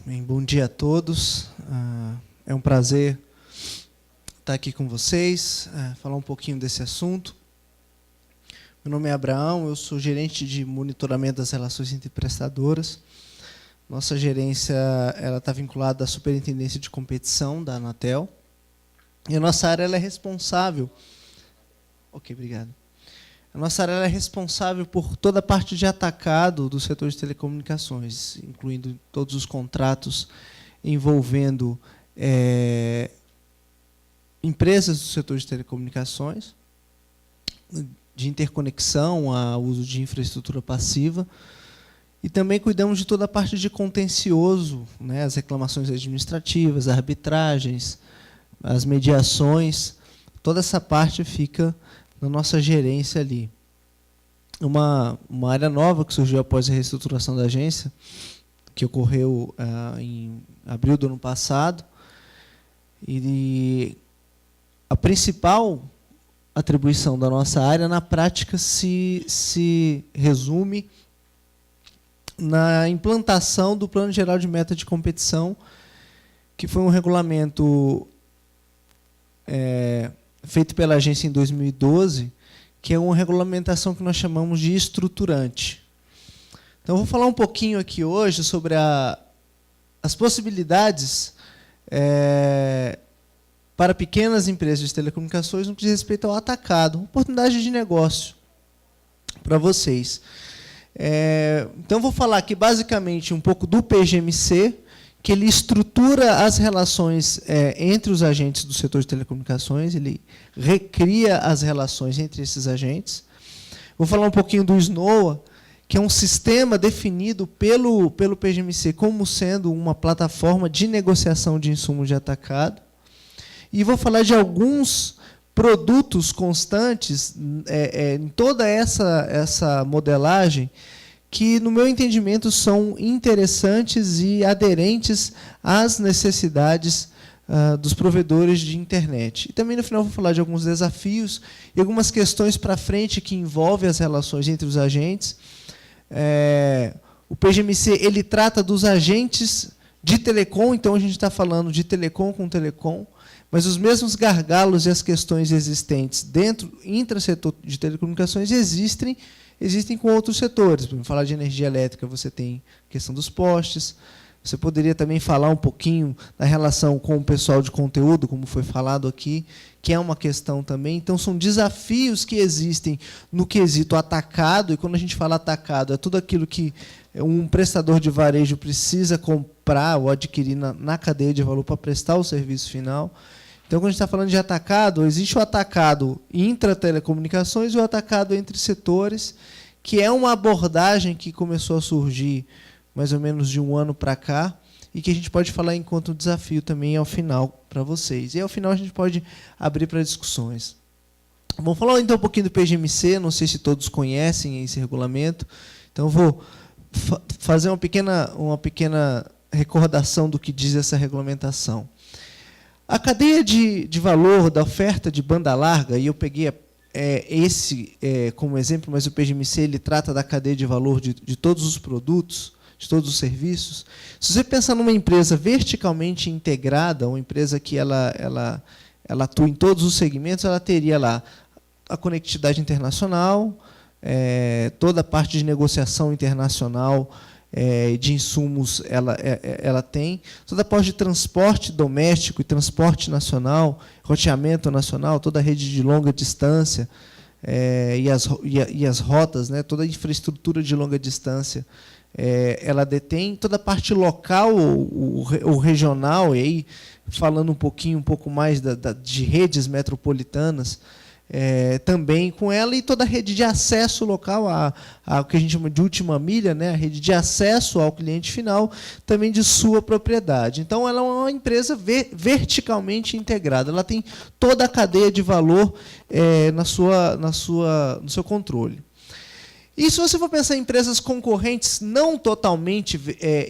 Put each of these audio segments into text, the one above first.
Bem, bom dia a todos. É um prazer estar aqui com vocês, falar um pouquinho desse assunto. Meu nome é Abraão, eu sou gerente de monitoramento das relações entre prestadoras. Nossa gerência está vinculada à Superintendência de Competição da Anatel. E a nossa área ela é responsável... Ok, obrigado. A nossa área ela é responsável por toda a parte de atacado do setor de telecomunicações, incluindo todos os contratos envolvendo empresas do setor de telecomunicações, de interconexão a uso de infraestrutura passiva, e também cuidamos de toda a parte de contencioso, né, as reclamações administrativas, as arbitragens, as mediações, toda essa parte fica na nossa gerência ali. Uma área nova que surgiu após a reestruturação da agência, que ocorreu em abril do ano passado, e a principal atribuição da nossa área, na prática, se resume na implantação do Plano Geral de Meta de Competição, que foi um regulamento feito pela agência em 2012, que é uma regulamentação que nós chamamos de estruturante. Então, eu vou falar um pouquinho aqui hoje sobre as possibilidades para pequenas empresas de telecomunicações no que diz respeito ao atacado, oportunidade de negócio para vocês. Então, eu vou falar aqui basicamente um pouco do PGMC, que ele estrutura as relações entre os agentes do setor de telecomunicações, ele recria as relações entre esses agentes. Vou falar um pouquinho do SNOA, que é um sistema definido pelo PGMC como sendo uma plataforma de negociação de insumos de atacado. E vou falar de alguns produtos constantes em toda essa modelagem, que, no meu entendimento, são interessantes e aderentes às necessidades dos provedores de internet. E também, no final, vou falar de alguns desafios e algumas questões para frente que envolvem as relações entre os agentes. O PGMC ele trata dos agentes de telecom, então a gente está falando de telecom com telecom, mas os mesmos gargalos e as questões existentes dentro intrasetor de telecomunicações existem com outros setores. Para falar de energia elétrica, você tem a questão dos postes. Você poderia também falar um pouquinho da relação com o pessoal de conteúdo, como foi falado aqui, que é uma questão também. Então, são desafios que existem no quesito atacado, e quando a gente fala atacado, é tudo aquilo que um prestador de varejo precisa comprar ou adquirir na cadeia de valor para prestar o serviço final. Então, quando a gente está falando de atacado, existe o atacado intra-telecomunicações e o atacado entre setores, que é uma abordagem que começou a surgir mais ou menos de um ano para cá, e que a gente pode falar enquanto desafio também ao final para vocês. E ao final a gente pode abrir para discussões. Vamos falar então um pouquinho do PGMC, não sei se todos conhecem esse regulamento, então eu vou fazer uma pequena recordação do que diz essa regulamentação. A cadeia de valor da oferta de banda larga, e eu peguei esse como exemplo, mas o PGMC ele trata da cadeia de valor de todos os produtos, de todos os serviços. Se você pensar numa empresa verticalmente integrada, uma empresa que ela atua em todos os segmentos, ela teria lá a conectividade internacional, toda a parte de negociação internacional, de insumos ela tem, toda a parte de transporte doméstico e transporte nacional, roteamento nacional, toda a rede de longa distância e as rotas, né, toda a infraestrutura de longa distância, ela detém toda a parte local ou regional, e aí falando um pouco mais de redes metropolitanas, também com ela, e toda a rede de acesso local, o que a gente chama de última milha, né, a rede de acesso ao cliente final, também de sua propriedade. Então, ela é uma empresa verticalmente integrada, ela tem toda a cadeia de valor no seu controle. E se você for pensar em empresas concorrentes não totalmente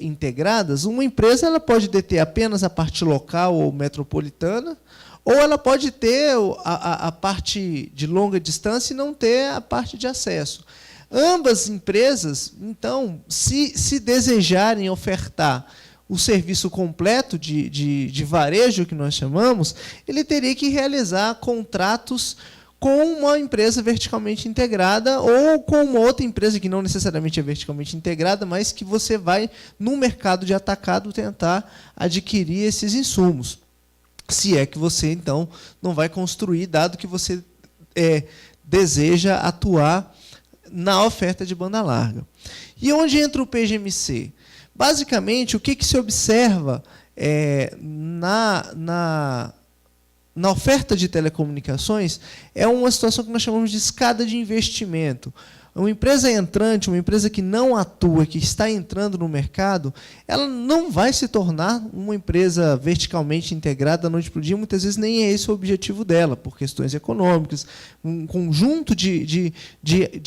integradas, uma empresa ela pode deter apenas a parte local ou metropolitana, ou ela pode ter a parte de longa distância e não ter a parte de acesso. Ambas empresas, então, se desejarem ofertar o serviço completo de varejo, que nós chamamos, ele teria que realizar contratos com uma empresa verticalmente integrada ou com uma outra empresa que não necessariamente é verticalmente integrada, mas que você vai, no mercado de atacado, tentar adquirir esses insumos. Se é que você, então, não vai construir, dado que você deseja atuar na oferta de banda larga. E onde entra o PGMC? Basicamente, o que se observa na oferta de telecomunicações é uma situação que nós chamamos de escada de investimento. Uma empresa entrante, uma empresa que não atua, que está entrando no mercado, ela não vai se tornar uma empresa verticalmente integrada da noite para o dia, muitas vezes nem é esse o objetivo dela, por questões econômicas, um conjunto de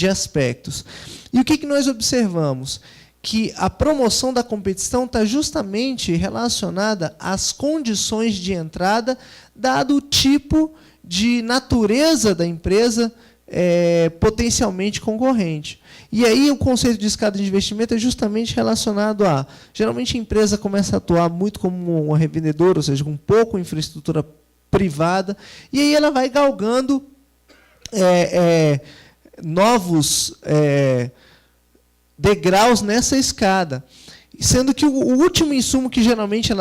aspectos. E o que nós observamos? Que a promoção da competição está justamente relacionada às condições de entrada, dado o tipo de natureza da empresa potencialmente concorrente. E aí o conceito de escada de investimento é justamente relacionado a... Geralmente a empresa começa a atuar muito como uma revendedora, ou seja, com pouco infraestrutura privada, e aí ela vai galgando novos degraus nessa escada. Sendo que o último insumo que geralmente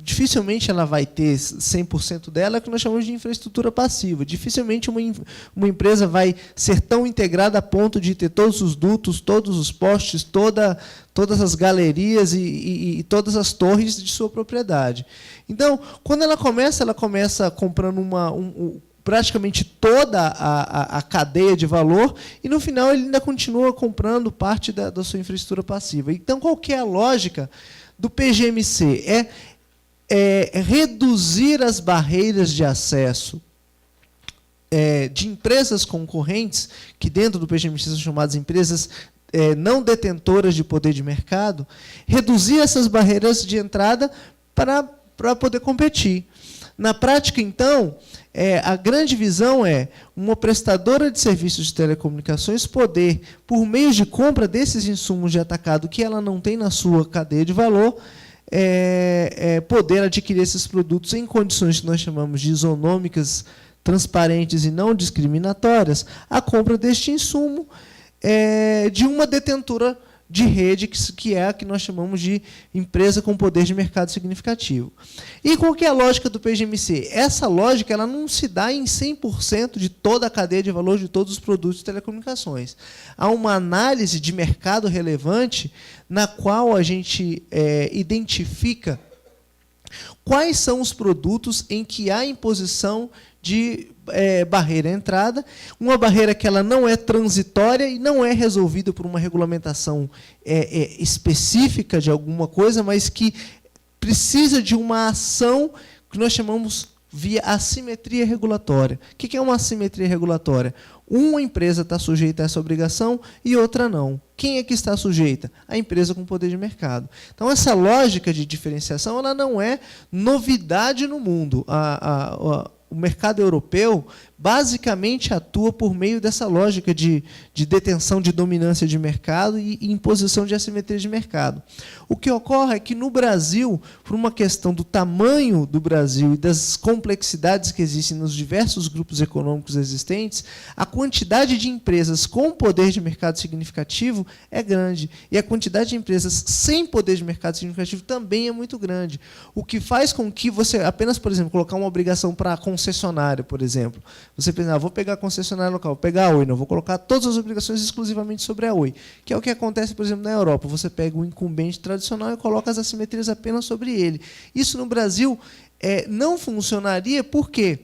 dificilmente ela vai ter 100% dela é o que nós chamamos de infraestrutura passiva. Dificilmente uma empresa vai ser tão integrada a ponto de ter todos os dutos, todos os postes, todas as galerias e todas as torres de sua propriedade. Então, quando ela começa comprando praticamente toda a cadeia de valor, e no final ele ainda continua comprando parte da sua infraestrutura passiva. Então, qual que é a lógica do PGMC? É reduzir as barreiras de acesso de empresas concorrentes, que dentro do PGMC são chamadas empresas não detentoras de poder de mercado, reduzir essas barreiras de entrada para poder competir. Na prática, então, a grande visão é uma prestadora de serviços de telecomunicações poder, por meio de compra desses insumos de atacado que ela não tem na sua cadeia de valor, poder adquirir esses produtos em condições que nós chamamos de isonômicas, transparentes e não discriminatórias, a compra deste insumo de uma detentora de rede, que é a que nós chamamos de empresa com poder de mercado significativo. E qual que é a lógica do PGMC? Essa lógica ela não se dá em 100% de toda a cadeia de valor de todos os produtos de telecomunicações. Há uma análise de mercado relevante na qual a gente identifica quais são os produtos em que há imposição de barreira à entrada, uma barreira que ela não é transitória e não é resolvida por uma regulamentação específica de alguma coisa, mas que precisa de uma ação que nós chamamos via assimetria regulatória. O que é uma assimetria regulatória? Uma empresa está sujeita a essa obrigação e outra não. Quem é que está sujeita? A empresa com poder de mercado. Então, essa lógica de diferenciação ela não é novidade no mundo. O mercado europeu basicamente atua por meio dessa lógica de detenção de dominância de mercado e imposição de assimetria de mercado. O que ocorre é que, no Brasil, por uma questão do tamanho do Brasil e das complexidades que existem nos diversos grupos econômicos existentes, a quantidade de empresas com poder de mercado significativo é grande, e a quantidade de empresas sem poder de mercado significativo também é muito grande. O que faz com que você, apenas, por exemplo, colocar uma obrigação para a concessionária, por exemplo, você pensa, vou pegar a concessionária local, vou pegar a Oi, não, vou colocar todas as obrigações exclusivamente sobre a Oi, que é o que acontece, por exemplo, na Europa. Você pega o incumbente tradicional e coloca as assimetrias apenas sobre ele. Isso no Brasil não funcionaria, por quê?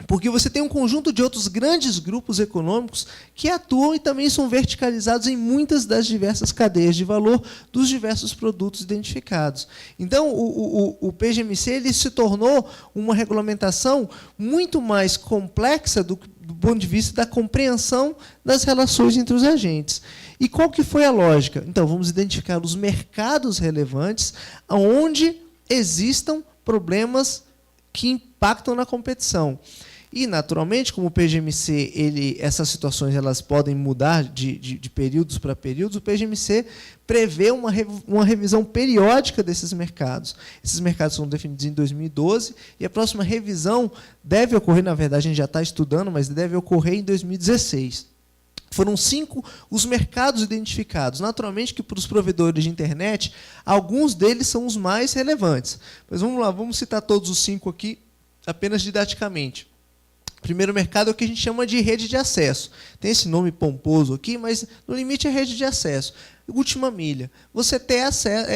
Porque você tem um conjunto de outros grandes grupos econômicos que atuam e também são verticalizados em muitas das diversas cadeias de valor dos diversos produtos identificados. Então, o PGMC ele se tornou uma regulamentação muito mais complexa do ponto de vista da compreensão das relações entre os agentes. E qual que foi a lógica? Então, vamos identificar os mercados relevantes onde existam problemas que impactam na competição. E, naturalmente, como o PGMC, essas situações elas podem mudar de períodos para períodos, o PGMC prevê uma revisão periódica desses mercados. Esses mercados são definidos em 2012 e a próxima revisão deve ocorrer, na verdade, a gente já está estudando, mas deve ocorrer em 2016. Foram 5 os mercados identificados. Naturalmente que para os provedores de internet, alguns deles são os mais relevantes. Mas vamos lá, vamos citar todos os 5 aqui, apenas didaticamente. O primeiro mercado é o que a gente chama de rede de acesso. Tem esse nome pomposo aqui, mas no limite é rede de acesso. Última milha. Você ter acesso,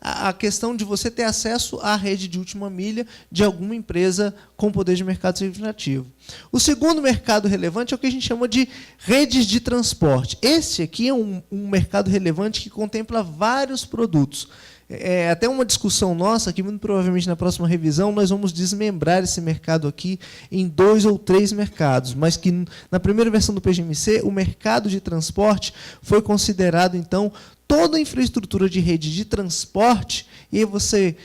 a questão de você ter acesso à rede de última milha de alguma empresa com poder de mercado significativo. O segundo mercado relevante é o que a gente chama de redes de transporte. Esse aqui é um mercado relevante que contempla vários produtos. É até uma discussão nossa, que muito provavelmente na próxima revisão nós vamos desmembrar esse mercado aqui em 2 ou 3 mercados, mas que na primeira versão do PGMC, o mercado de transporte foi considerado, então, toda a infraestrutura de rede de transporte, e aí você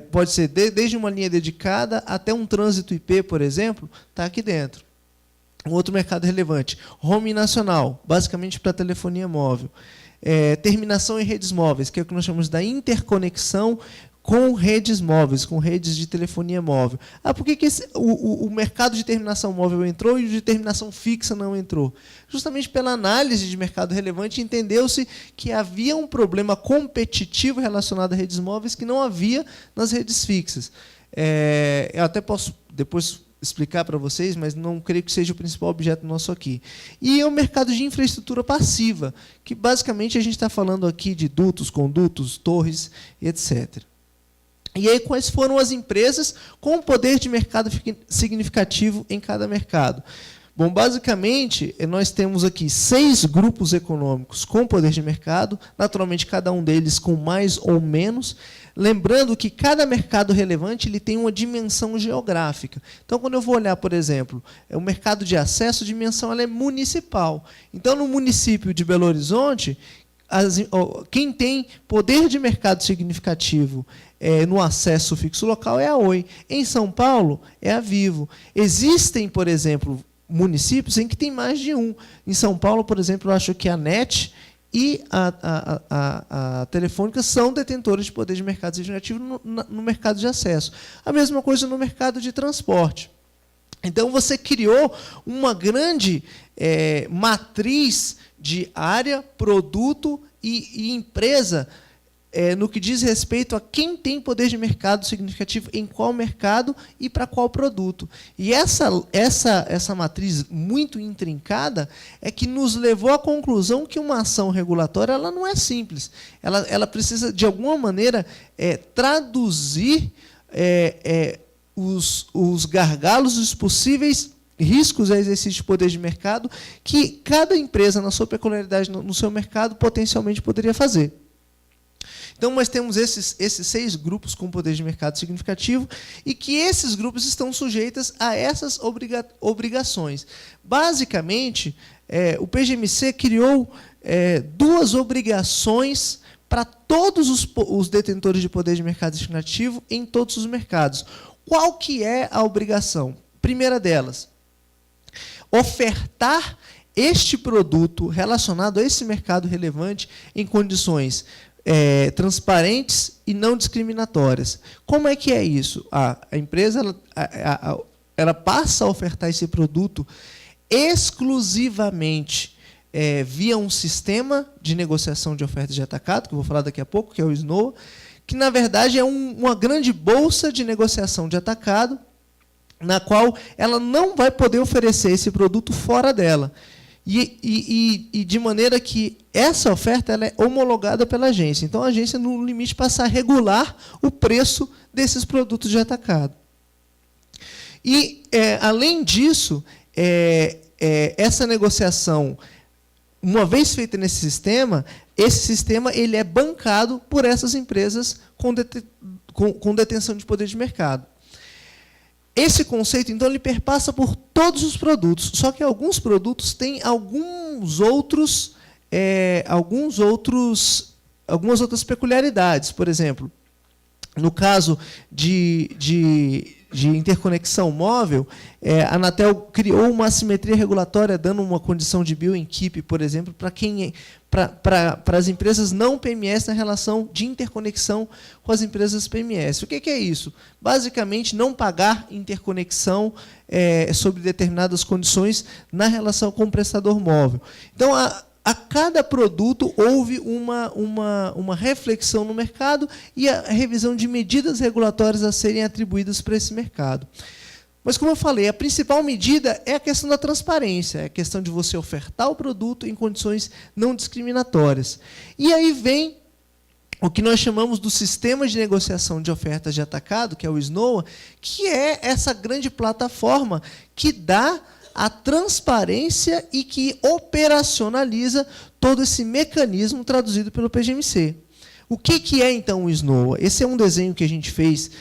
pode ser desde uma linha dedicada até um trânsito IP, por exemplo, está aqui dentro. Um outro mercado relevante, roaming nacional, basicamente para telefonia móvel. Terminação em redes móveis, que é o que nós chamamos da interconexão com redes móveis, com redes de telefonia móvel. Por que o mercado de terminação móvel entrou e o de terminação fixa não entrou? Justamente pela análise de mercado relevante, entendeu-se que havia um problema competitivo relacionado a redes móveis que não havia nas redes fixas. Eu até posso depois explicar para vocês, mas não creio que seja o principal objeto nosso aqui. E é o mercado de infraestrutura passiva, que basicamente a gente está falando aqui de dutos, condutos, torres, etc. E aí, quais foram as empresas com poder de mercado significativo em cada mercado? Bom, basicamente, nós temos aqui 6 grupos econômicos com poder de mercado, naturalmente cada um deles com mais ou menos, lembrando que cada mercado relevante ele tem uma dimensão geográfica. Então, quando eu vou olhar, por exemplo, o mercado de acesso, a dimensão ela é municipal. Então, no município de Belo Horizonte, quem tem poder de mercado significativo no acesso fixo local é a Oi. Em São Paulo, é a Vivo. Existem, por exemplo, municípios em que tem mais de um. Em São Paulo, por exemplo, eu acho que a NET e a Telefônica são detentores de poder de mercado significativo no mercado de acesso. A mesma coisa no mercado de transporte. Então, você criou uma grande matriz de área, produto e empresa no que diz respeito a quem tem poder de mercado significativo em qual mercado e para qual produto. E essa matriz muito intrincada é que nos levou à conclusão que uma ação regulatória ela não é simples. Ela precisa, de alguma maneira, traduzir os gargalos, os possíveis riscos a exercício de poder de mercado que cada empresa, na sua peculiaridade, no seu mercado, potencialmente poderia fazer. Então, nós temos esses 6 grupos com poder de mercado significativo e que esses grupos estão sujeitos a essas obrigações. Basicamente, o PGMC criou 2 obrigações para todos os detentores de poder de mercado significativo em todos os mercados. Qual que é a obrigação? Primeira delas, ofertar este produto relacionado a esse mercado relevante em condições transparentes e não discriminatórias. Como é que é isso? A empresa ela passa a ofertar esse produto exclusivamente via um sistema de negociação de ofertas de atacado, que eu vou falar daqui a pouco, que é o SNOA, que, na verdade, é uma grande bolsa de negociação de atacado, na qual ela não vai poder oferecer esse produto fora dela. E de maneira que essa oferta ela é homologada pela agência. Então, a agência, no limite, passa a regular o preço desses produtos de atacado. E, além disso, essa negociação, uma vez feita nesse sistema, esse sistema ele é bancado por essas empresas com detenção de poder de mercado. Esse conceito, então, ele perpassa por todos os produtos, só que alguns produtos têm algumas outras peculiaridades. Por exemplo, no caso de interconexão móvel, a Anatel criou uma assimetria regulatória, dando uma condição de bill and keep, por exemplo, para as empresas não PMS na relação de interconexão com as empresas PMS. O que é isso? Basicamente, não pagar interconexão sob determinadas condições na relação com o prestador móvel. Então, a cada produto houve uma reflexão no mercado e a revisão de medidas regulatórias a serem atribuídas para esse mercado. Mas, como eu falei, a principal medida é a questão da transparência, é a questão de você ofertar o produto em condições não discriminatórias. E aí vem o que nós chamamos do Sistema de Negociação de Ofertas de Atacado, que é o SNOA, que é essa grande plataforma que dá a transparência e que operacionaliza todo esse mecanismo traduzido pelo PGMC. O que é, então, o SNOA? Esse é um desenho que a gente fez,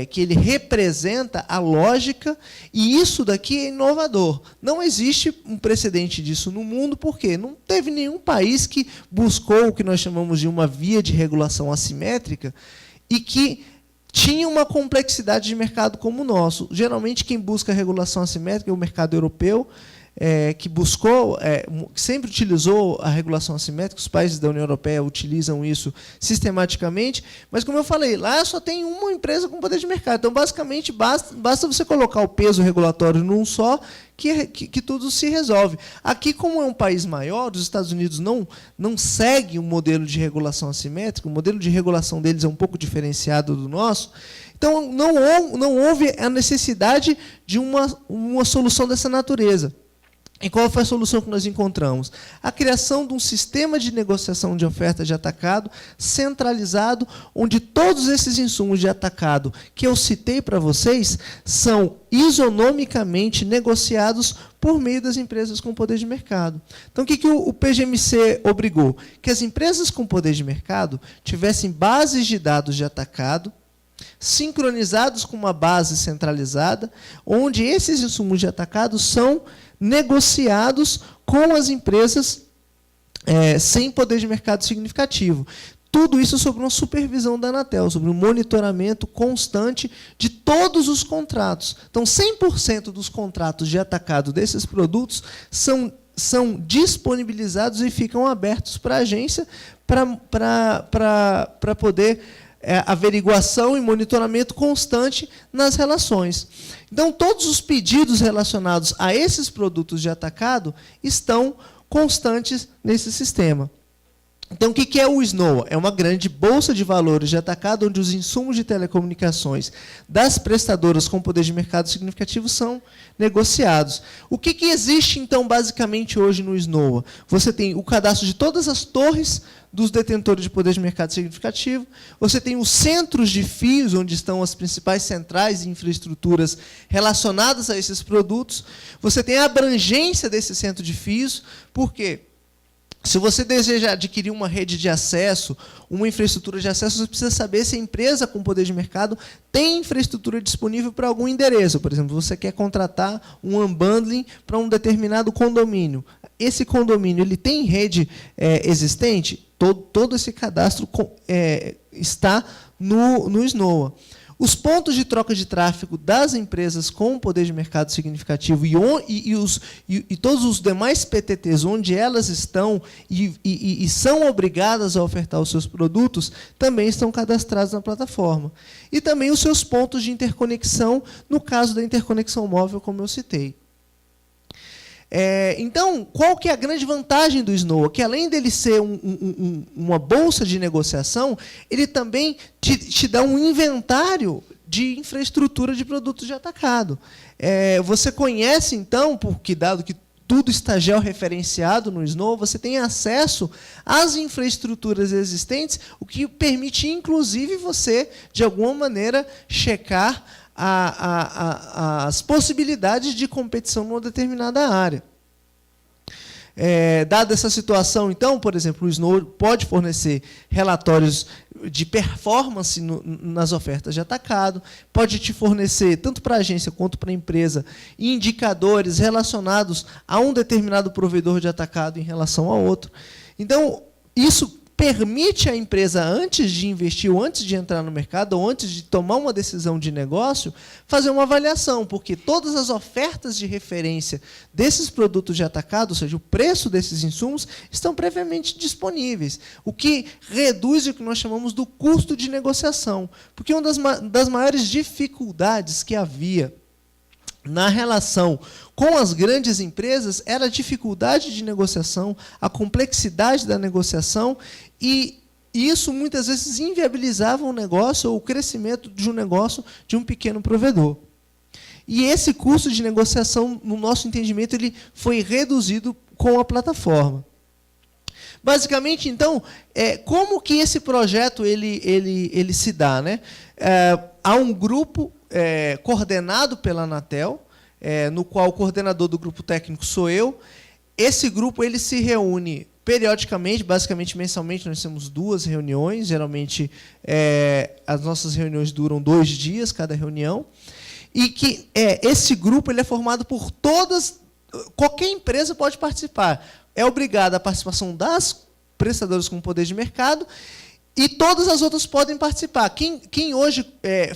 que ele representa a lógica, e isso daqui é inovador. Não existe um precedente disso no mundo, por quê? Não teve nenhum país que buscou o que nós chamamos de uma via de regulação assimétrica e que tinha uma complexidade de mercado como o nosso. Geralmente, quem busca regulação assimétrica é o mercado europeu, que buscou, sempre utilizou a regulação assimétrica, os países da União Europeia utilizam isso sistematicamente, mas, como eu falei, lá só tem uma empresa com poder de mercado. Então, basicamente, basta você colocar o peso regulatório num só, que tudo se resolve. Aqui, como é um país maior, os Estados Unidos não segue um modelo de regulação assimétrica, o modelo de regulação deles é um pouco diferenciado do nosso, então não houve a necessidade de uma solução dessa natureza. E qual foi a solução que nós encontramos? A criação de um sistema de negociação de oferta de atacado centralizado, onde todos esses insumos de atacado que eu citei para vocês são isonomicamente negociados por meio das empresas com poder de mercado. Então, o que o PGMC obrigou? Que as empresas com poder de mercado tivessem bases de dados de atacado, sincronizados com uma base centralizada, onde esses insumos de atacado são negociados com as empresas sem poder de mercado significativo. Tudo isso sob uma supervisão da Anatel, sobre um monitoramento constante de todos os contratos. Então, 100% dos contratos de atacado desses produtos são disponibilizados e ficam abertos para a agência para poder averiguação e monitoramento constante nas relações. Então, todos os pedidos relacionados a esses produtos de atacado estão constantes nesse sistema. Então, o que é o SNOA? É uma grande bolsa de valores de atacado, onde os insumos de telecomunicações das prestadoras com poder de mercado significativo são negociados. O que existe, então, basicamente, hoje no SNOA? Você tem o cadastro de todas as torres dos detentores de poder de mercado significativo, você tem os centros de fios, onde estão as principais centrais e infraestruturas relacionadas a esses produtos, você tem a abrangência desse centro de fios, por quê? Se você deseja adquirir uma rede de acesso, uma infraestrutura de acesso, você precisa saber se a empresa com poder de mercado tem infraestrutura disponível para algum endereço. Por exemplo, você quer contratar um unbundling para um determinado condomínio. Esse condomínio ele tem rede existente? Todo esse cadastro está no SNOA. Os pontos de troca de tráfego das empresas com poder de mercado significativo e todos os demais PTTs onde elas estão e são obrigadas a ofertar os seus produtos também estão cadastrados na plataforma. E também os seus pontos de interconexão, no caso da interconexão móvel, como eu citei. Então, qual que é a grande vantagem do SNOA? Que, além dele ser uma bolsa de negociação, ele também te dá um inventário de infraestrutura de produtos de atacado. Você conhece, então, porque dado que tudo está georreferenciado no SNOA, você tem acesso às infraestruturas existentes, o que permite, inclusive, você, de alguma maneira, checar as possibilidades de competição numa determinada área. Dada essa situação, então, por exemplo, o SNOA pode fornecer relatórios de performance nas ofertas de atacado, pode te fornecer, tanto para a agência quanto para a empresa, indicadores relacionados a um determinado provedor de atacado em relação a outro. Então, isso permite à empresa, antes de investir, ou antes de entrar no mercado, ou antes de tomar uma decisão de negócio, fazer uma avaliação, porque todas as ofertas de referência desses produtos de atacado, ou seja, o preço desses insumos, estão previamente disponíveis, o que reduz o que nós chamamos do custo de negociação. Porque uma das maiores dificuldades que havia na relação com as grandes empresas era a dificuldade de negociação, a complexidade da negociação, e isso muitas vezes inviabilizava um negócio ou o crescimento de um negócio de um pequeno provedor. E esse custo de negociação, no nosso entendimento, ele foi reduzido com a plataforma. Basicamente, então, como que esse projeto ele se dá, né? Há um grupo coordenado pela Anatel, no qual o coordenador do grupo técnico sou eu. Esse grupo ele se reúne periodicamente, basicamente mensalmente. Nós temos 2 reuniões, geralmente as nossas reuniões duram 2 dias, cada reunião, e que esse grupo ele é formado por qualquer empresa pode participar. É obrigada a participação das prestadoras com poder de mercado, e todas as outras podem participar. Quem hoje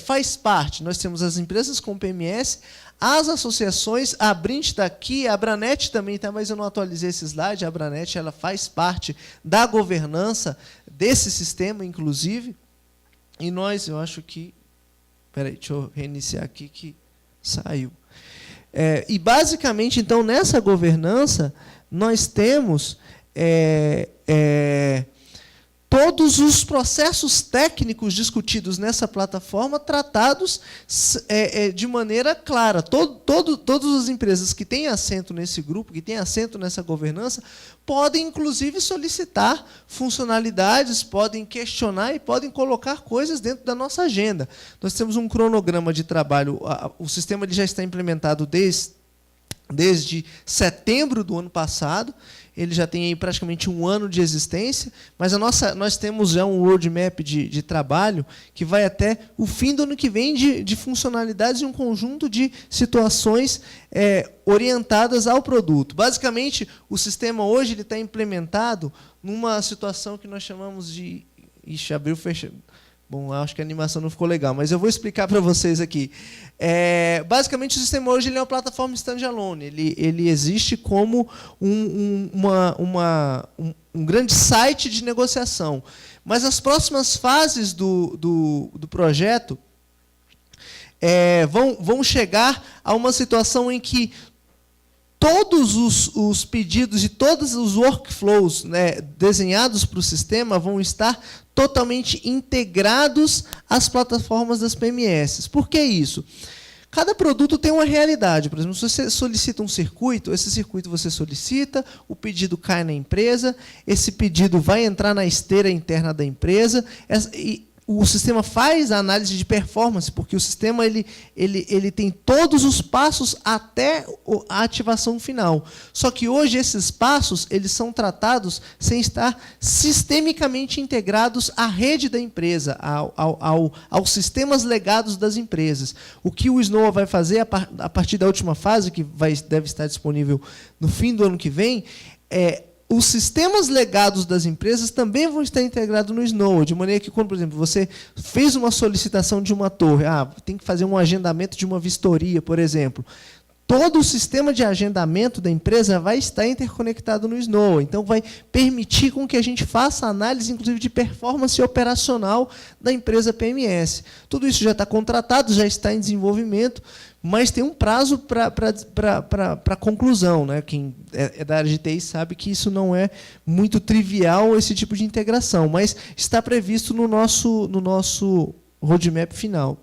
faz parte? Nós temos as empresas com PMS, as associações, a Abrint está aqui, a Abranet também está, mas eu não atualizei esse slide. A Abranet ela faz parte da governança desse sistema, inclusive. E nós, eu acho que... Espera aí, deixa eu reiniciar aqui que saiu. E, basicamente, então, nessa governança, nós temos... todos os processos técnicos discutidos nessa plataforma tratados de maneira clara. Todas as empresas que têm assento nesse grupo, que têm assento nessa governança, podem, inclusive, solicitar funcionalidades, podem questionar e podem colocar coisas dentro da nossa agenda. Nós temos um cronograma de trabalho. O sistema ele já está implementado desde setembro do ano passado. Ele já tem aí praticamente 1 ano de existência, mas nós temos já um roadmap de trabalho que vai até o fim do ano que vem de funcionalidades e um conjunto de situações orientadas ao produto. Basicamente, o sistema hoje ele está implementado numa situação que nós chamamos de... Ixi, abriu, fechou. Bom, acho que a animação não ficou legal, mas eu vou explicar para vocês aqui. Basicamente, o sistema hoje ele é uma plataforma standalone. Ele existe como um grande site de negociação. Mas as próximas fases do projeto vão chegar a uma situação em que todos os pedidos e todos os workflows, né, desenhados para o sistema vão estar totalmente integrados às plataformas das PMS. Por que isso? Cada produto tem uma realidade. Por exemplo, se você solicita um circuito, esse circuito você solicita, o pedido cai na empresa, esse pedido vai entrar na esteira interna da empresa, e o sistema faz a análise de performance, porque o sistema ele tem todos os passos até a ativação final. Só que hoje esses passos eles são tratados sem estar sistemicamente integrados à rede da empresa, aos sistemas legados das empresas. O que o Snoa vai fazer a partir da última fase, que deve estar disponível no fim do ano que vem, os sistemas legados das empresas também vão estar integrados no Snoa, de maneira que, quando, por exemplo, você fez uma solicitação de uma torre, tem que fazer um agendamento de uma vistoria, por exemplo. Todo o sistema de agendamento da empresa vai estar interconectado no Snoa. Então, vai permitir com que a gente faça análise, inclusive, de performance operacional da empresa PMS. Tudo isso já está contratado, já está em desenvolvimento, mas tem um prazo para conclusão, né? Quem é da área de TI sabe que isso não é muito trivial, esse tipo de integração, mas está previsto no nosso roadmap final.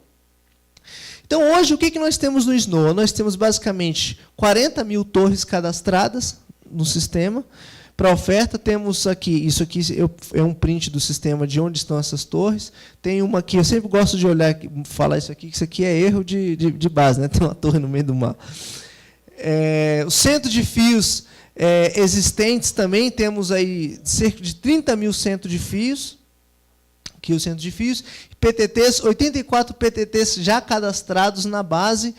Então, hoje, o que nós temos no Snoa? Nós temos, basicamente, 40 mil torres cadastradas no sistema. Para oferta, temos aqui, isso aqui é um print do sistema de onde estão essas torres. Tem uma aqui, eu sempre gosto de olhar, falar isso aqui, que isso aqui é erro de base, né? Tem uma torre no meio do mar. O centro de fios existentes também, temos aí cerca de 30 mil centros de fios. Aqui o centro de fios. PTTs, 84 PTTs já cadastrados na base.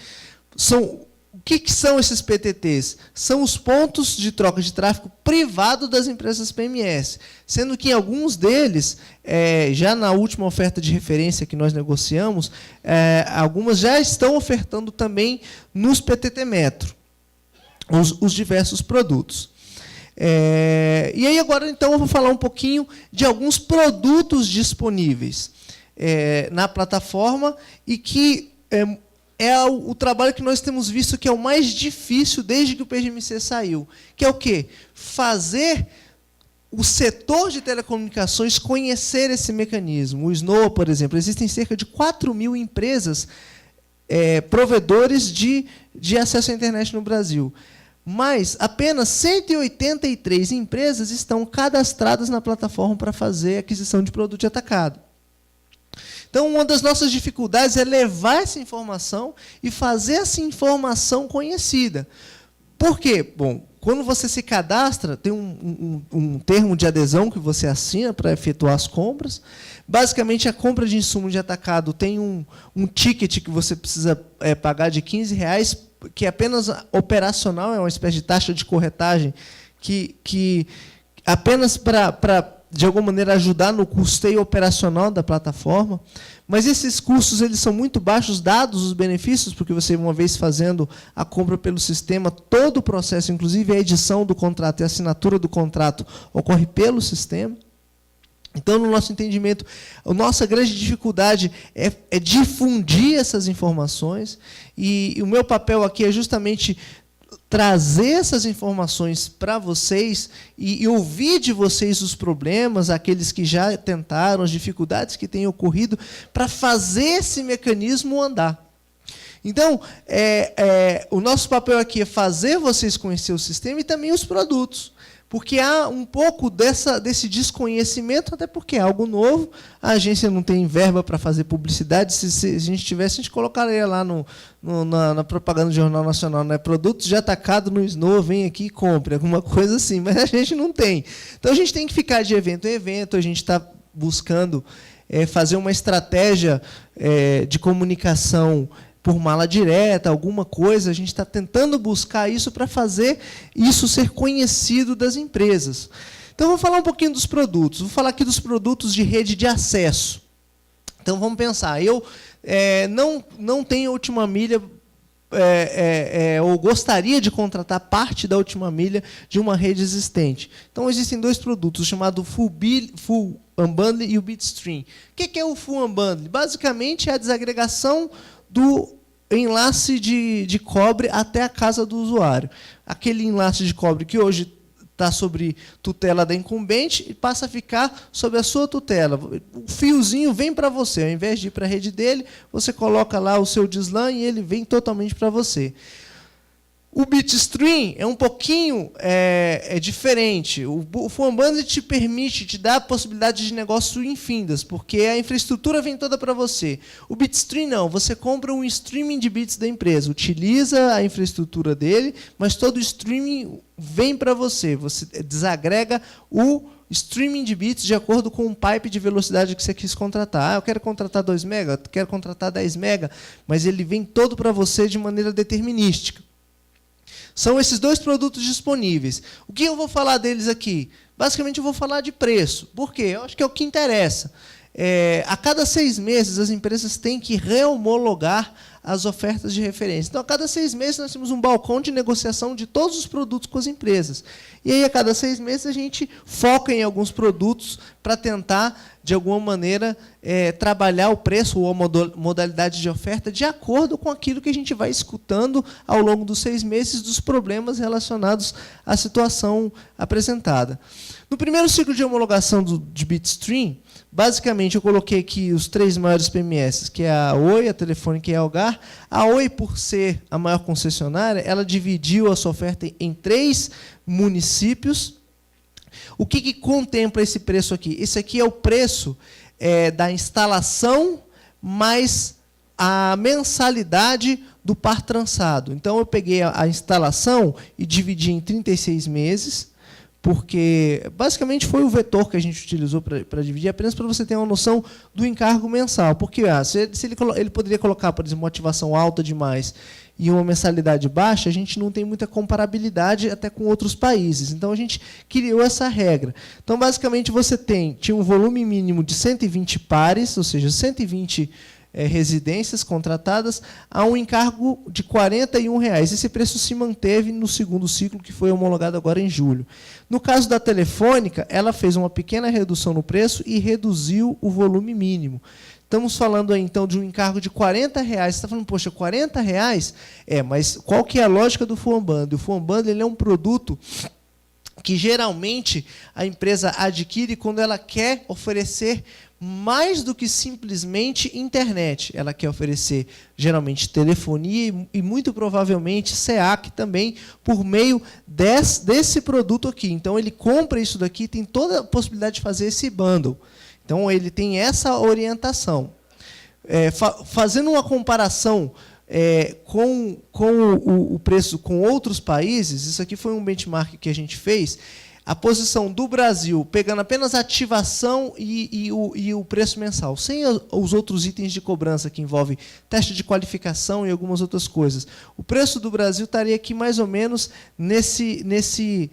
São O que são esses PTTs? São os pontos de troca de tráfego privado das empresas PMS, sendo que alguns deles, já na última oferta de referência que nós negociamos, algumas já estão ofertando também nos PTT Metro, os diversos produtos. E aí agora, então, eu vou falar um pouquinho de alguns produtos disponíveis na plataforma e que o trabalho que nós temos visto que é o mais difícil desde que o PGMC saiu, que é o quê? Fazer o setor de telecomunicações conhecer esse mecanismo. O SNOA, por exemplo, existem cerca de 4.000 empresas provedores de acesso à internet no Brasil. Mas apenas 183 empresas estão cadastradas na plataforma para fazer aquisição de produto de atacado. Então, uma das nossas dificuldades é levar essa informação e fazer essa informação conhecida. Por quê? Bom, quando você se cadastra, tem um termo de adesão que você assina para efetuar as compras. Basicamente, a compra de insumo de atacado tem um ticket que você precisa pagar de R$15, que é apenas operacional, é uma espécie de taxa de corretagem, que apenas para de alguma maneira, ajudar no custeio operacional da plataforma. Mas esses custos eles são muito baixos, dados os benefícios, porque você, uma vez fazendo a compra pelo sistema, todo o processo, inclusive a edição do contrato e a assinatura do contrato, ocorre pelo sistema. Então, no nosso entendimento, a nossa grande dificuldade é difundir essas informações, e o meu papel aqui é justamente trazer essas informações para vocês e ouvir de vocês os problemas, aqueles que já tentaram, as dificuldades que têm ocorrido, para fazer esse mecanismo andar. Então, o nosso papel aqui é fazer vocês conhecer o sistema e também os produtos. Porque há um pouco desse desconhecimento, até porque é algo novo, a agência não tem verba para fazer publicidade. Se a gente tivesse, a gente colocaria lá na propaganda do Jornal Nacional, né? Produtos de atacado no SNOA, vem aqui e compre, alguma coisa assim, mas a gente não tem. Então, a gente tem que ficar de evento em evento, a gente está buscando fazer uma estratégia de comunicação por mala direta, alguma coisa, a gente está tentando buscar isso para fazer isso ser conhecido das empresas. Então, vou falar um pouquinho dos produtos. Vou falar aqui dos produtos de rede de acesso. Então, vamos pensar. Eu não tenho última milha, ou gostaria de contratar parte da última milha de uma rede existente. Então, existem dois produtos, chamados Full Unbundle e o Bitstream. O que é o Full Unbundle? Basicamente, é a desagregação do enlace de cobre até a casa do usuário. Aquele enlace de cobre que hoje está sobre tutela da incumbente e passa a ficar sob a sua tutela. O fiozinho vem para você. Ao invés de ir para a rede dele, você coloca lá o seu DSLAM e ele vem totalmente para você. O Bitstream é um pouquinho diferente. O Full Unbundle te dá a possibilidade de negócio infindas, porque a infraestrutura vem toda para você. O Bitstream não, você compra um streaming de bits da empresa, utiliza a infraestrutura dele, mas todo o streaming vem para você. Você desagrega o streaming de bits de acordo com o pipe de velocidade que você quis contratar. Eu quero contratar 2 MB, eu quero contratar 10 MB, mas ele vem todo para você de maneira determinística. São esses dois produtos disponíveis. O que eu vou falar deles aqui? Basicamente, eu vou falar de preço. Por quê? Eu acho que é o que interessa. A cada 6 meses, as empresas têm que rehomologar as ofertas de referência. Então, a cada 6 meses, nós temos um balcão de negociação de todos os produtos com as empresas. E aí, a cada 6 meses, a gente foca em alguns produtos para tentar, de alguma maneira, trabalhar o preço ou a modalidade de oferta de acordo com aquilo que a gente vai escutando ao longo dos 6 meses dos problemas relacionados à situação apresentada. No primeiro ciclo de homologação de Bitstream, basicamente, eu coloquei aqui os 3 maiores PMS, que é a Oi, a Telefônica e a Algar. A Oi, por ser a maior concessionária, ela dividiu a sua oferta em 3 municípios. O que contempla esse preço aqui? Esse aqui é o preço da instalação mais a mensalidade do par trançado. Então, eu peguei a instalação e dividi em 36 meses, porque, basicamente, foi o vetor que a gente utilizou para dividir, apenas para você ter uma noção do encargo mensal. Porque se ele poderia colocar, por exemplo, uma ativação alta demais e uma mensalidade baixa, a gente não tem muita comparabilidade até com outros países. Então, a gente criou essa regra. Então, basicamente, você tinha um volume mínimo de 120 pares, ou seja, 120 residências contratadas, a um encargo de R$ 41. Esse preço se manteve no segundo ciclo, que foi homologado agora em julho. No caso da Telefônica, ela fez uma pequena redução no preço e reduziu o volume mínimo. Estamos falando aí, então, de um encargo de R$ 40. Você está falando, poxa, R$ 40? Mas qual que é a lógica do Phone Bundle? O Phone Bundle ele é um produto que, geralmente, a empresa adquire quando ela quer oferecer mais do que simplesmente internet. Ela quer oferecer, geralmente, telefonia e muito provavelmente, SEAC também, por meio desse produto aqui. Então, ele compra isso daqui, tem toda a possibilidade de fazer esse bundle. Então, ele tem essa orientação. Fazendo uma comparação com o preço com outros países, isso aqui foi um benchmark que a gente fez, a posição do Brasil, pegando apenas a ativação e o preço mensal, sem os outros itens de cobrança que envolvem teste de qualificação e algumas outras coisas. O preço do Brasil estaria aqui mais ou menos nesse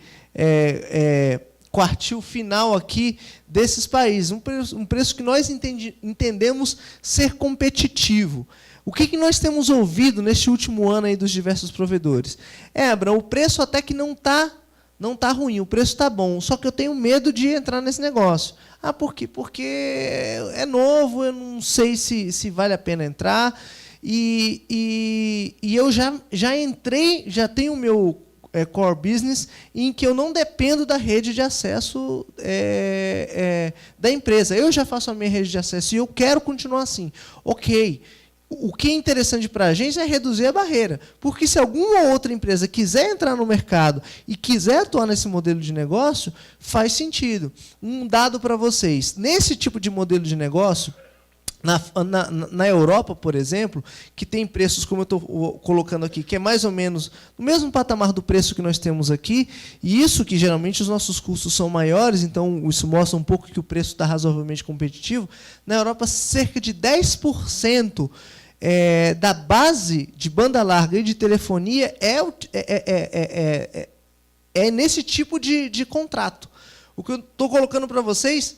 quartil final aqui desses países. Um preço que nós entendemos ser competitivo. O que nós temos ouvido neste último ano aí dos diversos provedores? Abraham, o preço até que não está ruim, o preço está bom, só que eu tenho medo de entrar nesse negócio. Por quê? Porque é novo, eu não sei se vale a pena entrar, e eu já entrei, já tenho o meu core business, em que eu não dependo da rede de acesso da empresa. Eu já faço a minha rede de acesso e eu quero continuar assim. Ok. O que é interessante para a agência é reduzir a barreira, porque se alguma outra empresa quiser entrar no mercado e quiser atuar nesse modelo de negócio, faz sentido. Um dado para vocês, nesse tipo de modelo de negócio, na Europa, por exemplo, que tem preços, como eu estou colocando aqui, que é mais ou menos no mesmo patamar do preço que nós temos aqui, e isso que geralmente os nossos custos são maiores, então isso mostra um pouco que o preço está razoavelmente competitivo. Na Europa, cerca de 10% da base de banda larga e de telefonia é nesse tipo de contrato. O que eu estou colocando para vocês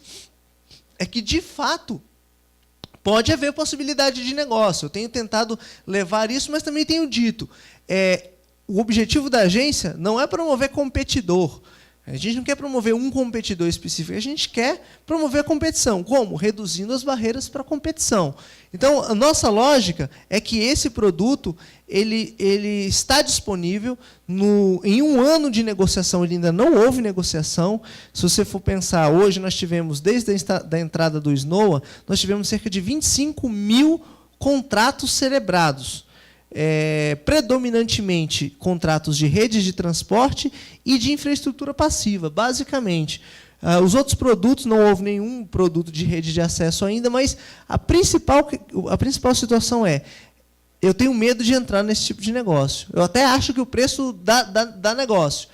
é que, de fato, pode haver possibilidade de negócio. Eu tenho tentado levar isso, mas também tenho dito, o objetivo da agência não é promover competidor. A gente não quer promover um competidor específico, a gente quer promover a competição. Como? Reduzindo as barreiras para a competição. Então, a nossa lógica é que esse produto ele está disponível. Em um ano de negociação, ele ainda não houve negociação. Se você for pensar, hoje nós tivemos, desde a entrada do SNOA, nós tivemos cerca de 25 mil contratos celebrados. Predominantemente contratos de redes de transporte e de infraestrutura passiva, basicamente. Os outros produtos, não houve nenhum produto de rede de acesso ainda, mas a principal situação eu tenho medo de entrar nesse tipo de negócio. Eu até acho que o preço dá negócio,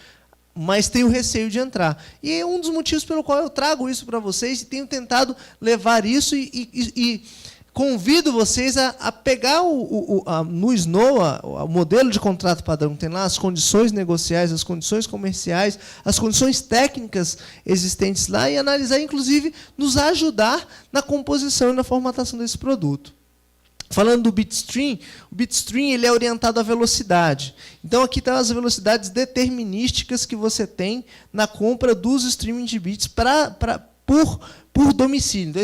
mas tenho receio de entrar. E é um dos motivos pelo qual eu trago isso para vocês e tenho tentado levar isso e convido vocês a pegar no SNOA, o modelo de contrato padrão, tem lá as condições negociais, as condições comerciais, as condições técnicas existentes lá e analisar, inclusive, nos ajudar na composição e na formatação desse produto. Falando do Bitstream, o Bitstream ele é orientado à velocidade. Então, aqui estão as velocidades determinísticas que você tem na compra dos streaming de bits por domicílio. Então,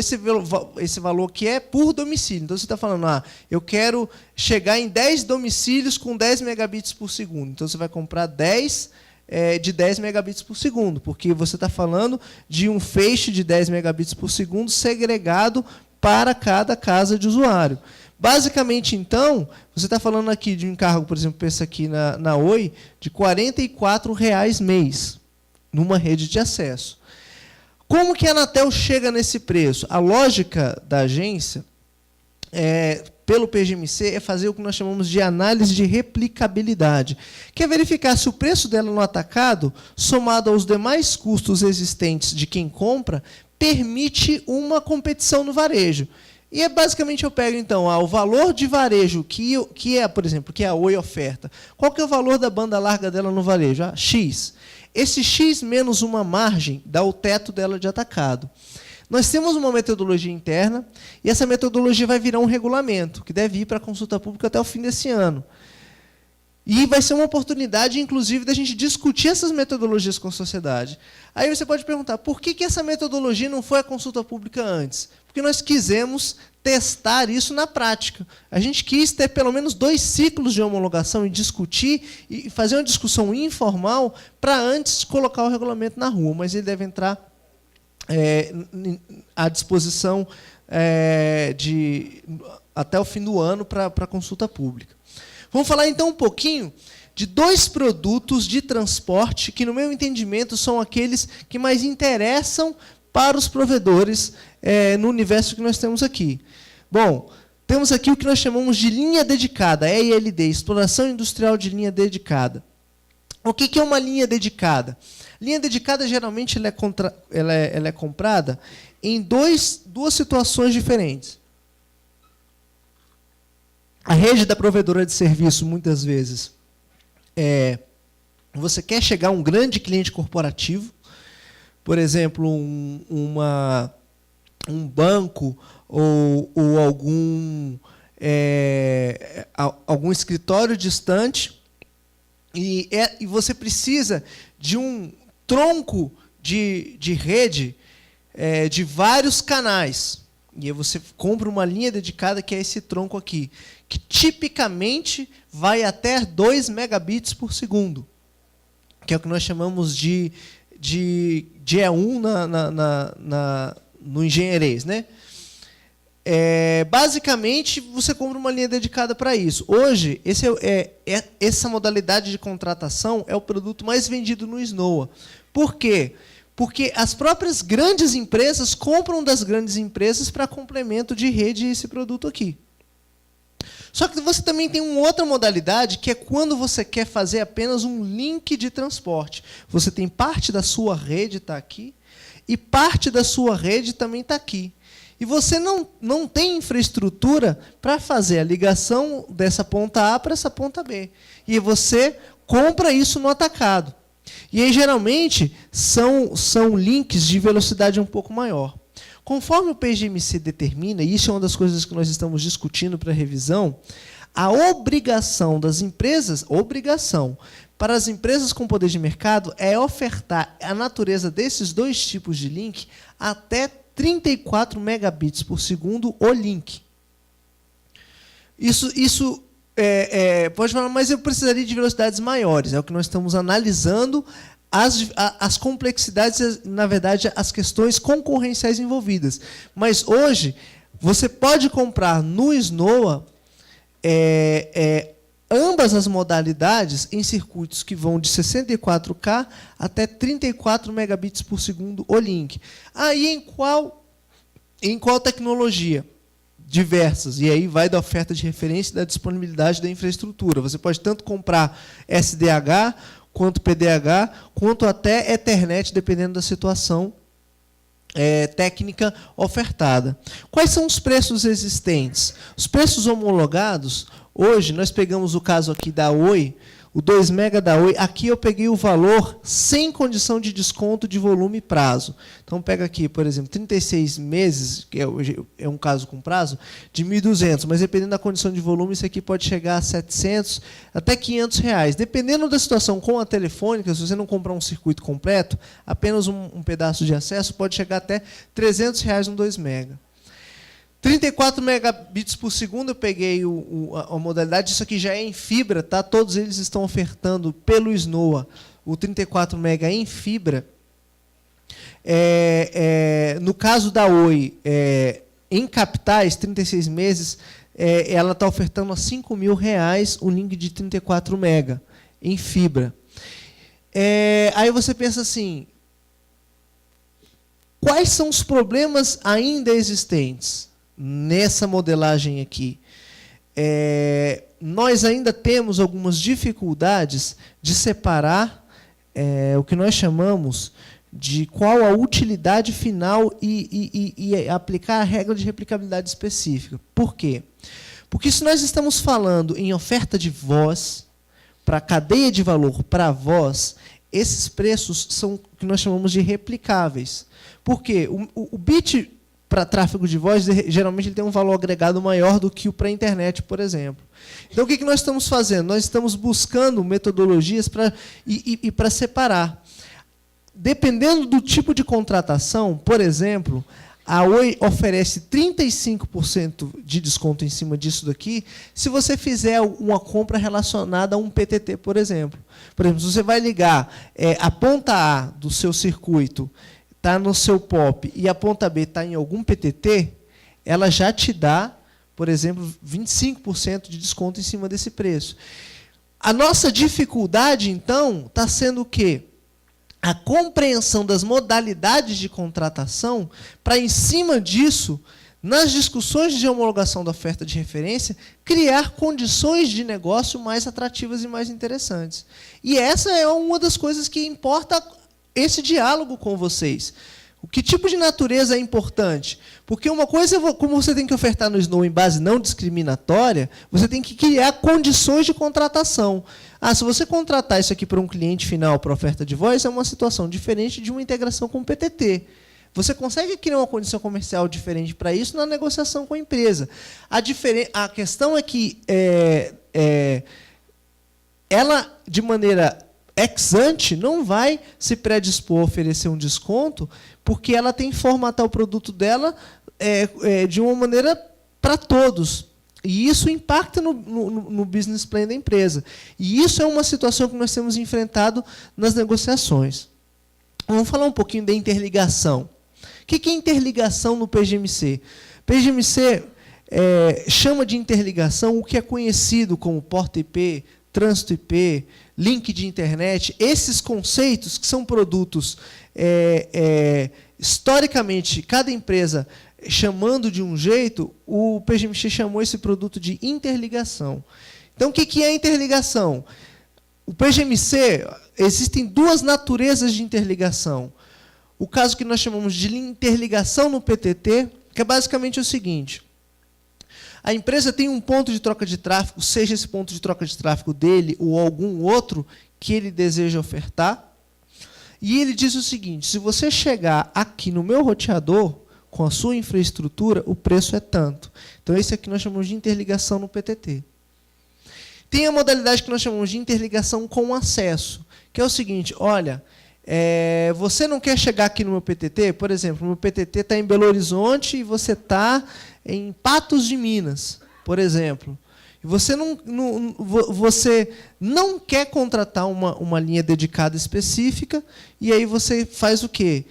esse valor aqui é por domicílio. Então, você está falando, eu quero chegar em 10 domicílios com 10 megabits por segundo. Então, você vai comprar 10 de 10 megabits por segundo, porque você está falando de um feixe de 10 megabits por segundo segregado para cada casa de usuário. Basicamente, então, você está falando aqui de um encargo, por exemplo, pensa aqui na Oi, de R$ 44 mês, numa rede de acesso. Como que a Anatel chega nesse preço? A lógica da agência, pelo PGMC, é fazer o que nós chamamos de análise de replicabilidade, que é verificar se o preço dela no atacado, somado aos demais custos existentes de quem compra, permite uma competição no varejo. E basicamente eu pego, então, o valor de varejo, que é, por exemplo, que é a Oi oferta. Qual que é o valor da banda larga dela no varejo? X. Esse X menos uma margem dá o teto dela de atacado. Nós temos uma metodologia interna, e essa metodologia vai virar um regulamento, que deve ir para a consulta pública até o fim desse ano. E vai ser uma oportunidade, inclusive, da gente discutir essas metodologias com a sociedade. Aí você pode perguntar, por que essa metodologia não foi à consulta pública antes? Porque nós quisemos testar isso na prática. A gente quis ter pelo menos 2 ciclos de homologação e discutir, e fazer uma discussão informal para antes de colocar o regulamento na rua. Mas ele deve entrar à disposição até o fim do ano para a consulta pública. Vamos falar, então, um pouquinho de 2 produtos de transporte que, no meu entendimento, são aqueles que mais interessam para os provedores no universo que nós temos aqui. Bom, temos aqui o que nós chamamos de linha dedicada, EILD, Exploração Industrial de Linha Dedicada. O que é uma linha dedicada? Linha dedicada, geralmente, ela é comprada em duas situações diferentes. A rede da provedora de serviço, muitas vezes, você quer chegar a um grande cliente corporativo, por exemplo, um banco ou algum escritório distante, e você precisa de um tronco de rede de vários canais. E aí você compra uma linha dedicada, que é esse tronco aqui, que tipicamente vai até 2 megabits por segundo, que é o que nós chamamos de E1 no engenheirês, né? Basicamente, você compra uma linha dedicada para isso. Hoje, essa modalidade de contratação é o produto mais vendido no Snoa. Por quê? Porque as próprias grandes empresas compram das grandes empresas para complemento de rede esse produto aqui. Só que você também tem uma outra modalidade, que é quando você quer fazer apenas um link de transporte. Você tem parte da sua rede está aqui, e parte da sua rede também está aqui. E você não tem infraestrutura para fazer a ligação dessa ponta A para essa ponta B. E você compra isso no atacado. E aí, geralmente, são links de velocidade um pouco maior. Conforme o PGMC determina, e isso é uma das coisas que nós estamos discutindo para a revisão, a obrigação das empresas, para as empresas com poder de mercado, é ofertar a natureza desses 2 tipos de link até 34 megabits por segundo o link. Isso pode falar, mas eu precisaria de velocidades maiores. É o que nós estamos analisando, as complexidades, na verdade, as questões concorrenciais envolvidas. Mas hoje, você pode comprar no Snoa ambas as modalidades em circuitos que vão de 64K até 34 megabits por segundo o link. Aí, em qual tecnologia? Diversas. E aí vai da oferta de referência e da disponibilidade da infraestrutura. Você pode tanto comprar SDH, quanto PDH, quanto até Ethernet, dependendo da situação técnica ofertada. Quais são os preços existentes? Os preços homologados, hoje, nós pegamos o caso aqui da Oi, o 2 mega da Oi, aqui eu peguei o valor sem condição de desconto de volume e prazo. Então, pega aqui, por exemplo, 36 meses, que é um caso com prazo, de 1.200, mas dependendo da condição de volume, isso aqui pode chegar a 700, até 500 reais. Dependendo da situação com a telefônica, se você não comprar um circuito completo, apenas um pedaço de acesso, pode chegar até 300 reais no 2 mega. 34 megabits por segundo, eu peguei a modalidade, isso aqui já é em fibra, tá? Todos eles estão ofertando pelo Snoa o 34 mega em fibra. No caso da Oi, em capitais, 36 meses, ela está ofertando a R$5.000 o link de 34 mega em fibra. Aí você pensa assim, quais são os problemas ainda existentes nessa modelagem aqui? Nós ainda temos algumas dificuldades de separar o que nós chamamos de qual a utilidade final e aplicar a regra de replicabilidade específica. Por quê? Porque se nós estamos falando em oferta de voz, para a cadeia de valor, para a voz, esses preços são o que nós chamamos de replicáveis. Por quê? O bit para tráfego de voz, geralmente ele tem um valor agregado maior do que o para a internet, por exemplo. Então, o que nós estamos fazendo? Nós estamos buscando metodologias para separar. Dependendo do tipo de contratação, por exemplo, a Oi oferece 35% de desconto em cima disso daqui, se você fizer uma compra relacionada a um PTT, por exemplo. Por exemplo, se você vai ligar a ponta A do seu circuito, está no seu POP, e a ponta B está em algum PTT, ela já te dá, por exemplo, 25% de desconto em cima desse preço. A nossa dificuldade, então, está sendo o quê? A compreensão das modalidades de contratação, para, em cima disso, nas discussões de homologação da oferta de referência, criar condições de negócio mais atrativas e mais interessantes. E essa é uma das coisas que importa esse diálogo com vocês. O que tipo de natureza é importante? Porque uma coisa, como você tem que ofertar no Snow em base não discriminatória, você tem que criar condições de contratação. Se você contratar isso aqui para um cliente final para oferta de voz, é uma situação diferente de uma integração com o PTT. Você consegue criar uma condição comercial diferente para isso na negociação com a empresa. A questão é que ela, de maneira ex ante, não vai se predispor a oferecer um desconto, porque ela tem que formatar o produto dela de uma maneira para todos. E isso impacta no business plan da empresa. E isso é uma situação que nós temos enfrentado nas negociações. Vamos falar um pouquinho da interligação. O que é interligação no PGMC? PGMC chama de interligação o que é conhecido como porta IP, trânsito IP, link de internet, esses conceitos que são produtos, historicamente, cada empresa chamando de um jeito, o PGMC chamou esse produto de interligação. Então, o que é interligação? O PGMC, existem duas naturezas de interligação. O caso que nós chamamos de interligação no PTT, que é basicamente o seguinte: a empresa tem um ponto de troca de tráfego, seja esse ponto de troca de tráfego dele ou algum outro que ele deseja ofertar, e ele diz o seguinte: se você chegar aqui no meu roteador, com a sua infraestrutura, o preço é tanto. Então, esse aqui nós chamamos de interligação no PTT. Tem a modalidade que nós chamamos de interligação com acesso, que é o seguinte: olha, você não quer chegar aqui no meu PTT? Por exemplo, o meu PTT está em Belo Horizonte e você está em Patos de Minas, por exemplo. E você não quer contratar uma linha dedicada específica, e aí você faz o quê?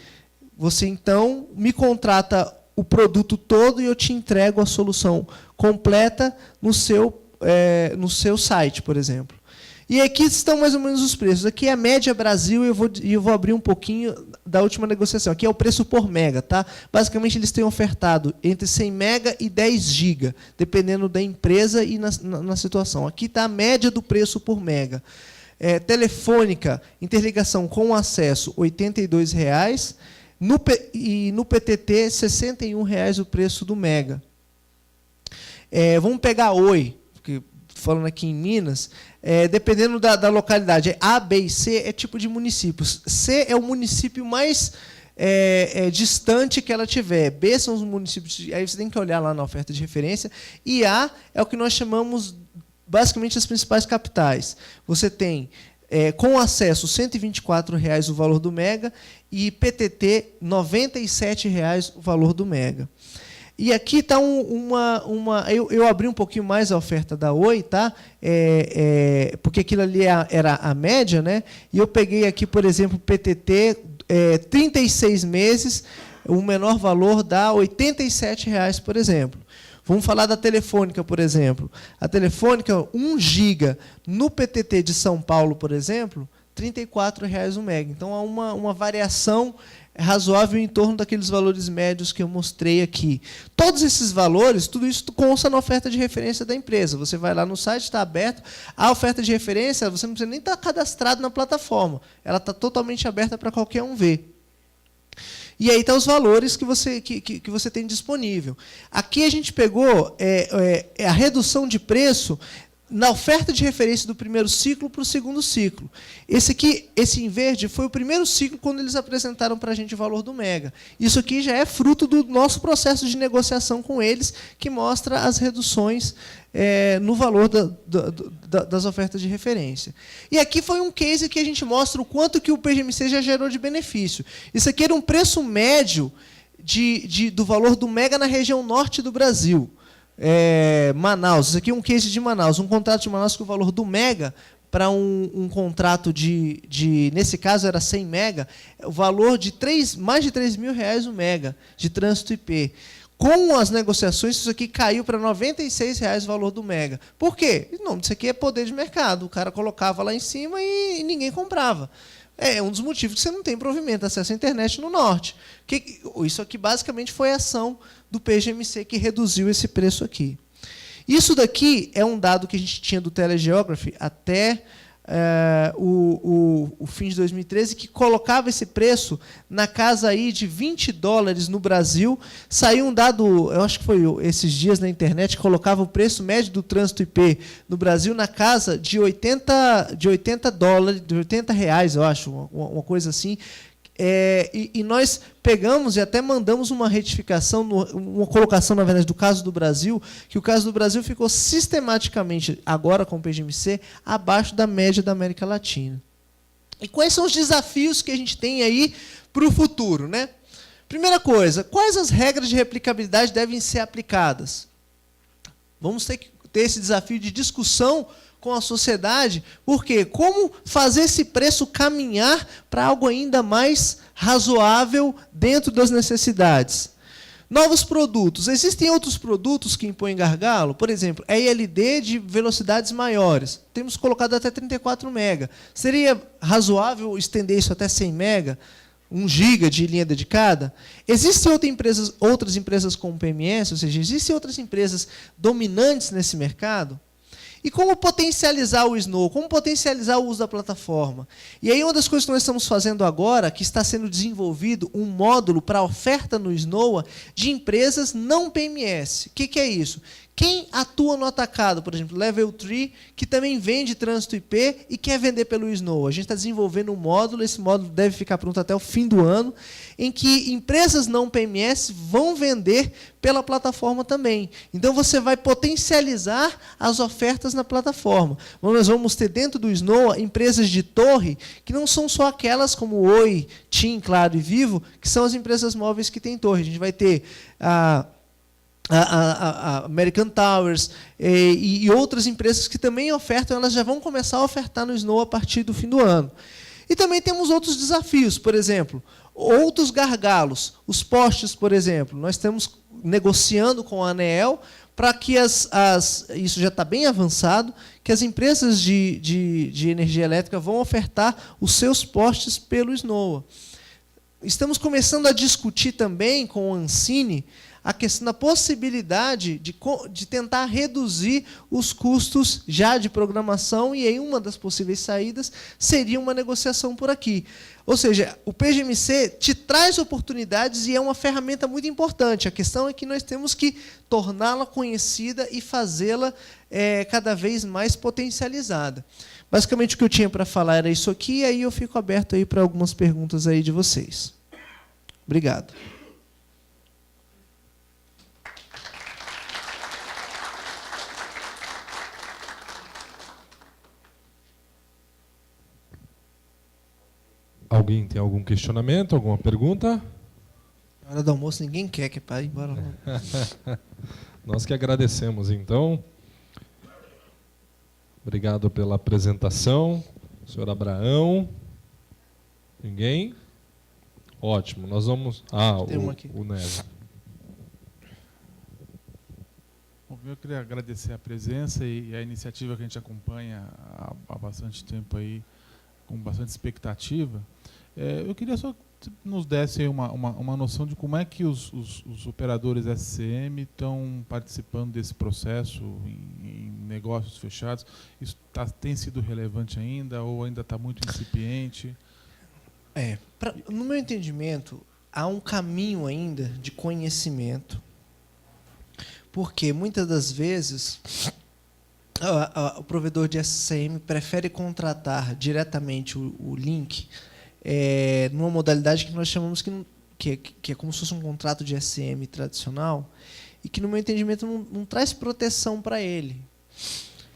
Você, então, me contrata o produto todo e eu te entrego a solução completa no seu site, por exemplo. E aqui estão mais ou menos os preços. Aqui é a média Brasil, e eu vou abrir um pouquinho da última negociação. Aqui é o preço por mega. Tá? Basicamente, eles têm ofertado entre 100 mega e 10 giga, dependendo da empresa e na situação. Aqui está a média do preço por mega. Telefônica, interligação com acesso, R$ 82,00. E no PTT, R$ 61,00 o preço do mega. Vamos pegar a Oi, porque, falando aqui em Minas, dependendo da localidade, A, B e C é tipo de municípios. C é o município mais distante que ela tiver. B são os municípios, aí você tem que olhar lá na oferta de referência. E A é o que nós chamamos, basicamente, as principais capitais. Você tem, com acesso, R$ 124,00 o valor do mega, e PTT, R$ 97,00 o valor do mega. E aqui está eu abri um pouquinho mais a oferta da Oi, tá? Porque aquilo ali era a média, né? E eu peguei aqui, por exemplo, PTT, 36 meses, o menor valor dá R$ 87,00, por exemplo. Vamos falar da Telefônica, por exemplo. A Telefônica, 1 giga no PTT de São Paulo, por exemplo, R$ 34,00 o mega. Então, há uma variação razoável em torno daqueles valores médios que eu mostrei aqui. Todos esses valores, tudo isso consta na oferta de referência da empresa. Você vai lá no site, está aberto. A oferta de referência, você não precisa nem estar cadastrado na plataforma. Ela está totalmente aberta para qualquer um ver. E aí estão os valores que você tem disponível. Aqui a gente pegou a redução de preço na oferta de referência do primeiro ciclo para o segundo ciclo. Esse em verde, foi o primeiro ciclo quando eles apresentaram para a gente o valor do mega. Isso aqui já é fruto do nosso processo de negociação com eles, que mostra as reduções no valor das ofertas de referência. E aqui foi um case que a gente mostra o quanto que o PGMC já gerou de benefício. Isso aqui era um preço médio do valor do mega na região norte do Brasil. Manaus, isso aqui é um case de Manaus, um contrato de Manaus que o valor do mega para um contrato nesse caso era 100 mega, o valor de mais de R$3.000 o mega de trânsito IP. Com as negociações, isso aqui caiu para R$96 o valor do mega. Por quê? Não, isso aqui é poder de mercado. O cara colocava lá em cima e ninguém comprava. É um dos motivos que você não tem provimento, acesso à internet no norte. Isso aqui basicamente foi a ação do PGMC que reduziu esse preço aqui. Isso daqui é um dado que a gente tinha do Telegeography até o fim de 2013, que colocava esse preço na casa aí de $20 no Brasil. Saiu um dado, eu acho que foi esses dias na internet, que colocava o preço médio do trânsito IP no Brasil na casa de $80, de R$80, eu acho, uma coisa assim. E nós pegamos e até mandamos uma retificação, uma colocação, na verdade, do caso do Brasil, que o caso do Brasil ficou sistematicamente, agora com o PGMC, abaixo da média da América Latina. E quais são os desafios que a gente tem aí para o futuro, né? Primeira coisa, quais as regras de replicabilidade devem ser aplicadas? Vamos ter que ter esse desafio de discussão com a sociedade, porque como fazer esse preço caminhar para algo ainda mais razoável dentro das necessidades. Novos produtos. Existem outros produtos que impõem gargalo? Por exemplo, ELD de velocidades maiores. Temos colocado até 34 mega. Seria razoável estender isso até 100 mega? 1 giga de linha dedicada? Existem outras empresas como PMS, ou seja, existem outras empresas dominantes nesse mercado? E como potencializar o Snow? Como potencializar o uso da plataforma? E aí uma das coisas que nós estamos fazendo agora, que está sendo desenvolvido um módulo para oferta no Snow de empresas não PMS. O que é isso? Quem atua no atacado, por exemplo, Level 3, que também vende trânsito IP e quer vender pelo Snow. A gente está desenvolvendo um módulo, esse módulo deve ficar pronto até o fim do ano, em que empresas não PMS vão vender pela plataforma também. Então, você vai potencializar as ofertas na plataforma. Nós vamos ter dentro do Snow empresas de torre, que não são só aquelas como Oi, TIM, Claro e Vivo, que são as empresas móveis que têm torre. A gente vai ter a American Towers e outras empresas que também ofertam, elas já vão começar a ofertar no Snow a partir do fim do ano. E também temos outros desafios, por exemplo, outros gargalos. Os postes, por exemplo, nós estamos negociando com a ANEEL para que isso já está bem avançado, que as empresas de energia elétrica vão ofertar os seus postes pelo Snow. Estamos começando a discutir também com a Ancine a questão da possibilidade de tentar reduzir os custos já de programação, e aí uma das possíveis saídas seria uma negociação por aqui. Ou seja, o PGMC te traz oportunidades e é uma ferramenta muito importante. A questão é que nós temos que torná-la conhecida e fazê-la cada vez mais potencializada. Basicamente, o que eu tinha para falar era isso aqui, e aí eu fico aberto aí para algumas perguntas aí de vocês. Obrigado. Alguém tem algum questionamento, alguma pergunta? Na hora do almoço ninguém quer que é para ir embora. Nós que agradecemos, então. Obrigado pela apresentação. Senhor Abraão. Ninguém? Ótimo. Nós vamos... Tem uma aqui. O Neves. Bom, eu queria agradecer a presença e a iniciativa que a gente acompanha há bastante tempo aí, com bastante expectativa. Eu queria só que nos desse uma noção de como é que os operadores SCM estão participando desse processo em negócios fechados. Isso tem sido relevante ainda ou ainda está muito incipiente? No meu entendimento, há um caminho ainda de conhecimento, porque muitas das vezes o provedor de SCM prefere contratar diretamente o link numa modalidade que nós chamamos que é como se fosse um contrato de SCM tradicional, e que, no meu entendimento, não traz proteção para ele.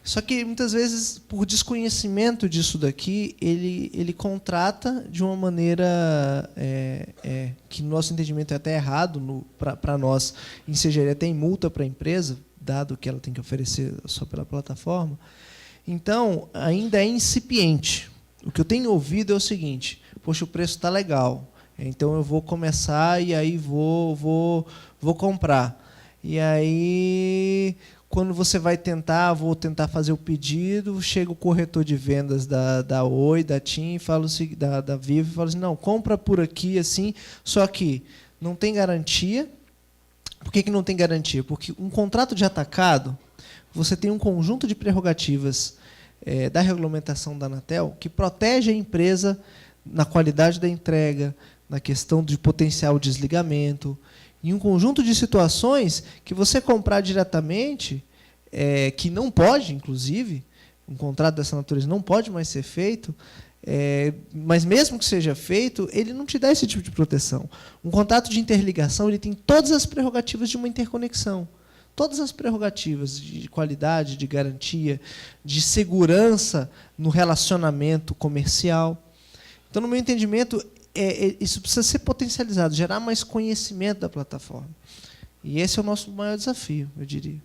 Só que, muitas vezes, por desconhecimento disso daqui, ele contrata de uma maneira que, no nosso entendimento, é até errado para nós, ensejaria até em multa para a empresa, dado que ela tem que oferecer só pela plataforma. Então, ainda é incipiente. O que eu tenho ouvido é o seguinte: poxa, o preço está legal, então eu vou começar e aí vou comprar. E aí, quando você vai vou tentar fazer o pedido, chega o corretor de vendas da Oi, da TIM, da Vivo, e fala assim: não, compra por aqui, assim, só que não tem garantia. Por que não tem garantia? Porque um contrato de atacado, você tem um conjunto de prerrogativas da regulamentação da Anatel que protege a empresa na qualidade da entrega, na questão de potencial desligamento, em um conjunto de situações que você comprar diretamente, que não pode, inclusive, um contrato dessa natureza não pode mais ser feito, mas mesmo que seja feito, ele não te dá esse tipo de proteção. Um contrato de interligação ele tem todas as prerrogativas de uma interconexão. Todas as prerrogativas de qualidade, de garantia, de segurança no relacionamento comercial. Então, no meu entendimento, isso precisa ser potencializado, gerar mais conhecimento da plataforma. E esse é o nosso maior desafio, eu diria.